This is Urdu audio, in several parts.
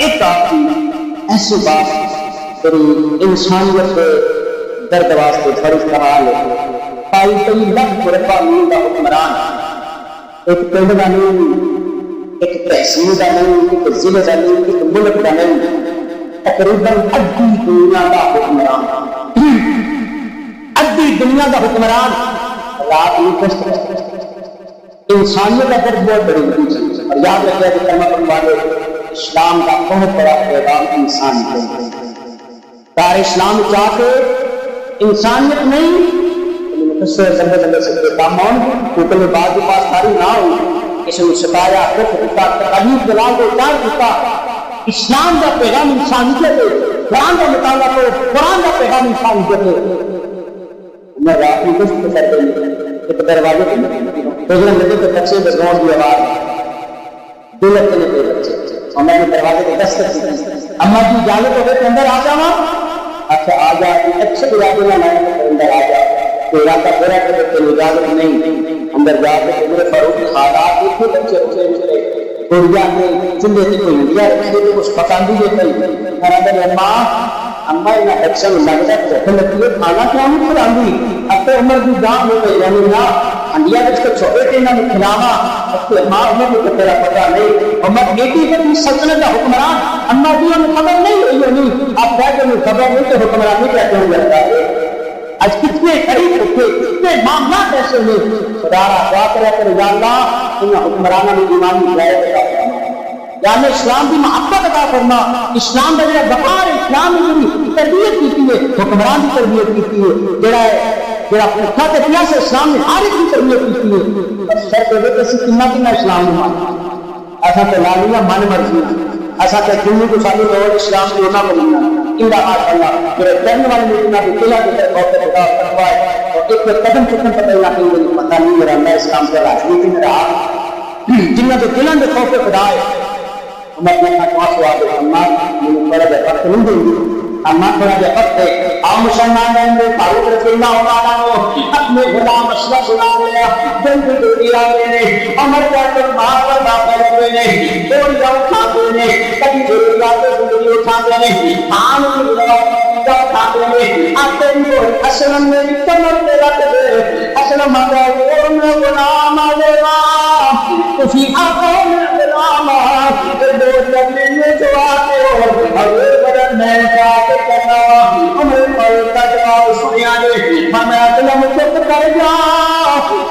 ایک آپ کی ایسی بات انسانیت کے درد واسطے فرض کمال پائی کئی لکھ مربع میل کا حکمران، ایک پنڈ کا نہیں، ایک تحصیل کا نہیں، ایک ضلع کا نہیں، ایک ملک کا نہیں، تقریباً ادھی دنیا کا حکمران، ادھی دنیا کا حکمران رات میں کشت انسانیت کا درد بہت بڑی چیز ہے۔ اور یاد رکھے کہ کلمہ پڑھنے والے اسلام کا بہت بڑا پیغام انسانیت ہے۔ دار اسلام چاہ کے انسانیت نہیں سے لمبے لمبے سے کامون کیونکہ میں بعد کے پاس ساری نہ ہوئی اس نے ستایا کفر دیتا تکلیف دلال کو اتار دیتا۔ اسلام کا پیغام انسانیت ہے، قرآن کا مطالعہ کو قرآن کا پیغام انسانیت ہے۔ میں رات میں کچھ کر گئی ایک دروازے پہ بجنے لگے تو بچے بزنوں کی آواز دو لگتے نے کوئی بچے اور میں نے دروازے پہ دستک کی، اما جی اجازت ہو گئے تو اندر آ جاؤ۔ اچھا آ جا، اچھے ارادے میں میں اندر آ جا، تو ارادہ پورا کرے تو اجازت نہیں، اندر جا کے میرے فاروق حالات دیکھے بچے بچے بچے گڑیا میں چندے تھے کوئی انڈیا رکھے تھے کچھ پکان بھی دیتے ہیں۔ اما انہیں ایکشن لگتا ہے تو لگتی ہے کھانا کیا نہیں کھلاندی، اب تو عمر کی جان ہو گئی یعنی نہ انڈیا جس کو چھوٹے تھے انہوں نے کھلانا، اب تو ماں عمر کو تیرا پتہ نہیں، عمر بیٹی ہے سلطنت کا حکمران، اما جی ہمیں خبر نہیں ہوئی نہیں، آپ کہہ کے خبر نہیں تو حکمرانی کہتے ہوں جاتا ہے۔ آج کتنے قریب ہوتے کتنے معاملات ایسے ہوئے، خدا را دعا کرے یا اللہ ان حکمرانوں میں ایمانی ہدایت عطا فرما، یا اللہ اسلام کی محبت عطا فرما، اسلام کا جڑا وقار ہے، اسلام نے جڑی تربیت کی ہے، حکمران کی تربیت کی ہے، جڑا پوکھا تے پیاسا اسلام نے ہر ایک کی تربیت کی ہے۔ شرط ہے کہ اسی کنا اسلام نے ماننا، ایسا تو لالیاں من مرضی ایسا کہ دنیا کو ساری لوگ اسلام کی ہونا بننا اندا ماشاءاللہ میرے کرنے والے نے اتنا بھی قلعہ کی طرف بہت خدا فتوا ہے اور ایک قدم چکن پتہ نہ کہ مجھے پتہ نہیں میرا میں اسلام کا راجنیتی میں رہا جنہاں جو دلوں میں خوف خدا ہے میں اپنا خاص سوال ہے اما میں بڑا وقت نہیں دیں گی اما تھوڑا جا وقت ہے عام مسلمان ہیں فاروق رضی اللہ عنہ کو اپنے غلام اشرف سنا لیا جنگ کو دیا نے عمر کا تو ماں پر داخل ہوئے نے کوئی جاؤ کھاتے نے کبھی ضرورت زندگی اٹھاتے نے عام کا کھاتے نے آتے کو اسلم میں کمر پہ رکھ دے اسلم آگا وہ میں غلام آگا تو فی آقا میں غلام دو جبلی میں جو آتے ہو اور بدن میں جاتے کرنا عمر پر تجواب سنیا نے میں اسلم چپ کر جا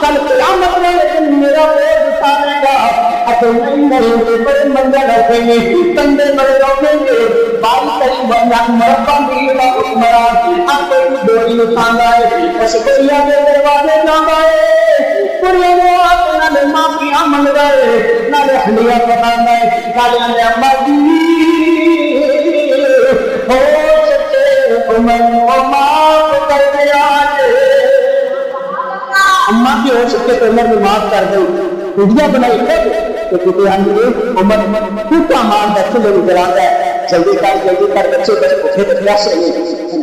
کل قیامت میں لیکن میرا پیٹ اٹھانے گا اگر نہیں کے بڑے منظر رکھیں گے تندے بڑے روکیں گے باری کری بندہ مربع میل کا حکمران اب کوئی ڈوری اٹھانا ہے اس بڑیا کے دروازے جانا ہے پورے مواد نہ معافی عمل گئے نہ ہلیا پکانا ہے نہ نے اماں دی ہو سکے عمر کو معاف کر دیا اماں بھی ہو سکے تو عمر میں معاف کر دے ویڈیو بنائی تو کہتے ہیں عمر ٹوٹا مار بچے لوگ جلاتا ہے جلدی کر بچے بچے پیاسے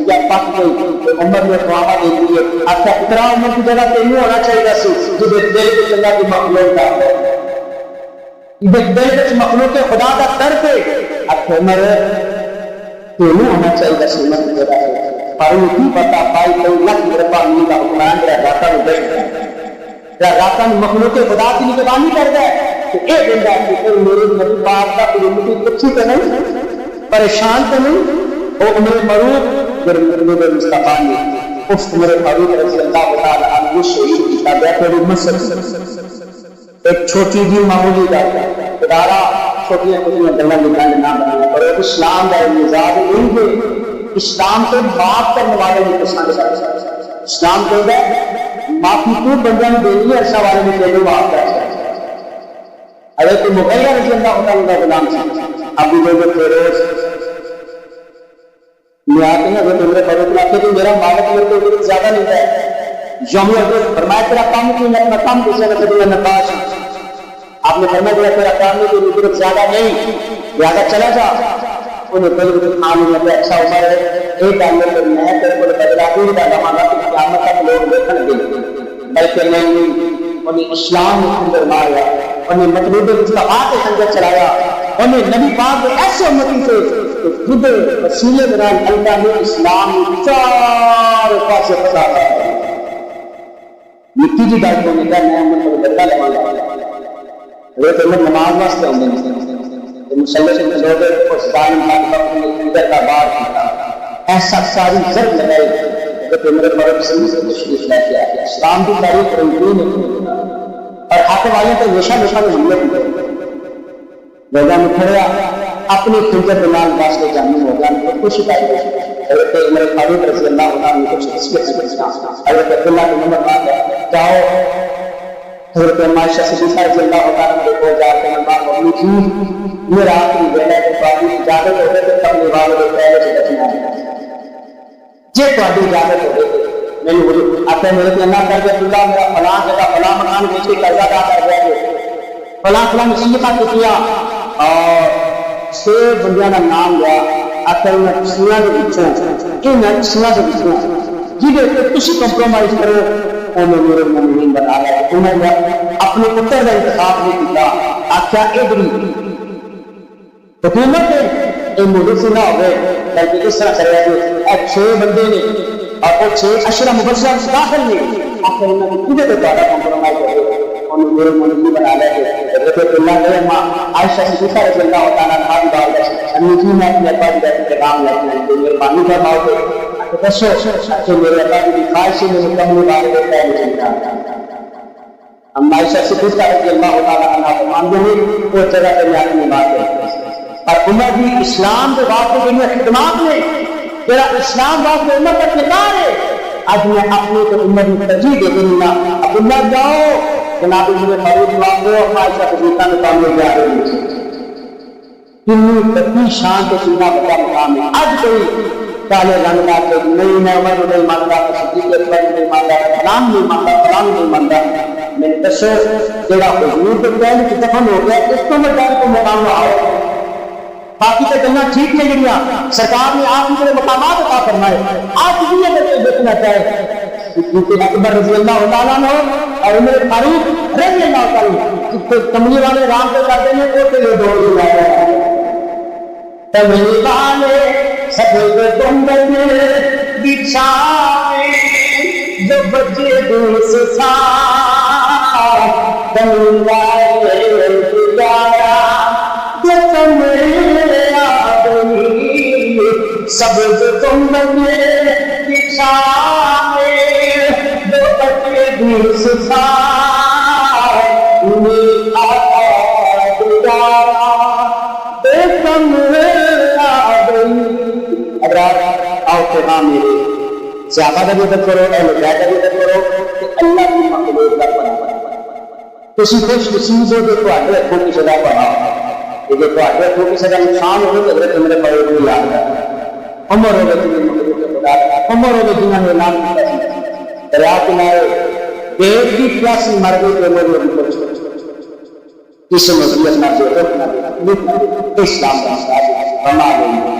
یا پک گئی تو عمر نے دعا دے دی ہے اچھا اتنا عمر کی جگہ تے نہیں ہونا چاہیے سی جو دل کے اللہ کی مخلوق کا دل کے مخلوق کے خدا کا درد ہے اچھا عمر تو نہیں ہونا چاہیے سی عمر کی جگہ پر ان کی پتہ پائی کوئی لکھ مربع میل کا حکمران میرا داتا میں بیٹھ گیا میرا داتا میں مخلوق خدا کی نگرانی کر گئے تو ایک بندہ کہ میرے نبی پاک کا کوئی مٹی کچھی تو نہیں پریشان تو نہیں وہ عمر فاروق میرے مصطفیٰ نے اس عمر فاروق رضی اللہ تعالیٰ عنہ شہید کی تابعت میری مسجد ایک چھوٹی جی معمولی بات ادارہ چھوٹیاں چھوٹیاں گلاں نکالنے نہ بنانا پر اسلام کا مزاج نہیں ہے اسلام کو معاف کرنے والے نے پسند کرتا اسلام کو معافی تو بندیاں نے دینی ہے ایسا والے نے دینی معاف کرتا اگر تو مغیرہ رضی اللہ تعالیٰ کا غلام تھا ابھی جو فیروز میں آتے ہیں اگر عمر فاروق لاتے تو میرا مالک میرے کو زیادہ نہیں ہے یوم اگر فرمایا تیرا کام کی میں اپنا کام کسی اگر تجھے نقاش آپ نے فرمایا تیرا کام نہیں تو زیادہ نہیں لہذا چلا جا انہیں کوئی بھی کام نہیں لگے اچھا عمر ہے ایک ڈالنے پر میں تیرے کو بدلا دوں گا زمانہ کی قیامت تک لوگ دیکھنے دیں بلکہ میں انہیں اسلام میں اندر ماریا انہیں مطلوب مصطفیٰ کے خنجر چلایا انہیں نبی پاک کو ایسے امتی خود وسیلے دوران اللہ نے اسلام چار پاسے پتا مٹی کی گل کو نہیں میں امن کو بدلا لگا حضرت عمر نماز واسطے آتے ہیں مسلح سے لوگ اس ظالم کا کا بار کیا ایسا ساری ضرب لگائی حضرت عمر مرد سے تشریف لے کے آیا اسلام کی تاریخ رنگین ہے اور حق والے تو ہمیشہ میں حملے ہوئے لوگوں میں کھڑیا اپنی خنجر بنال واسطے جاننے ہوگا تو خوشی پائی حضرت عمر فاروق رضی اللہ عنہ کچھ حضرت عبداللہ بن عمر بات جاؤ حضرت عائشہ صدیقہ رضی اللہ عنہ کو جا کے نماز پڑھنی تھی یہ رات کی ویلا کے بعد اجازت ہو گئی تو کم نواز ہو پہلے سے بچنا جی تاری اجازت ہو گئی میں نے آتے میرے کے اللہ کر کے عبداللہ میرا فلاں جگہ فلاں مکان بیچ کے قرضہ ادا کر گیا فلاں فلاں نصیحت کیا اور 6 بندیاں کا نام لیا آخر میں سیاں کے پچھوں یہ سیاں کے پچھوں جی تھی کمپرومائز کرو انہیں میرے مومنین بنا لیا انہوں نے اپنے پتر کا انتخاب نہیں کیا آخیا ادھر حکومت یہ ملک سے نہ ہوئے بلکہ اس طرح کرے کہ 6 بندے نے اور وہ 6 اشرا مبشرہ داخل نے آخر انہوں نے کدے تو زیادہ کمپرومائز کرے انہوں میرے مومنین بنا لیا کہ حضرت اللہ علیہ ماں عائشہ صدیقہ رضی اللہ تعالیٰ عنہ کی بات ہے امی جی میں اپنے ابا کی بیٹھ پیغام لیتے ہیں کہ مہربانی فرماؤ کہ دسو کہ میرے ابا کی خواہش میں مکمل بات دیتا ہے مجھے کیا ہم عائشہ صدیقہ رضی اللہ تعالیٰ عنہ کو مانتے ہیں وہ جگہ پہ میں اپنی بات ہے اور عمر بھی اسلام کے واقعے کے لیے خدمات میں تیرا اسلام واقعے عمر کا کردار ہے آج میں اپنے کو عمر میں ترجیح دے دوں گا عبداللہ جاؤ جناب عمر فاروق مانگو اور عائشہ صدیقہ میں تعمیر جا رہی ہے کنی کتنی شان کے سینہ بتا مقام ہے آج کوئی کالے رنگ کا کہ نہیں میں عمر نہیں مانتا صدیق اکبر نہیں مانتا فلان نہیں مانتا فلان نہیں مانتا میں نے دسو تیرا حضور تو پہلے کی دفن ہو گیا اس کو میں ڈر کو مقام رہا ہوں باقی تو گلنا ٹھیک نہیں گڑیا سرکار نے آپ کے مقامات عطا فرمائے آج بھی اگر کوئی دیکھنا چاہے صدیق اکبر رضی اللہ تعالیٰ عنہ اور عمر فاروق رضی اللہ تعالیٰ کملی والے رام پہ کرتے ہیں وہ کے لیے دور دلایا کملی والے سفید گنبد بچھائے جو بچے دور سے تھا کملی والے گزارا سبز گنبد بچھائے جو بچے دور سے تھا انہیں آقا گزارا آؤ پیغام میرے صحابہ کا بھی عزت کرو اہل بیت کا بھی عزت کرو کہ اللہ کی مخلوق کا بنا کسی خوش نصیب ہو جو تواڈے ہاتھوں کی سزا پڑھاؤ کہ جو تواڈے ہاتھوں کی سزا نقصان ہو تو حضرت عمر فاروق کو یاد رکھو عمر ہو گئے تمہیں مخلوق کے خدا عمر ہو گئے جنہوں نے اعلان کیا تھا دریا کنارے پیٹ کی پیاسی مر گئی تو عمر نے کچھ اس نصیحت نہ جو اسلام کا استاد بنا دیں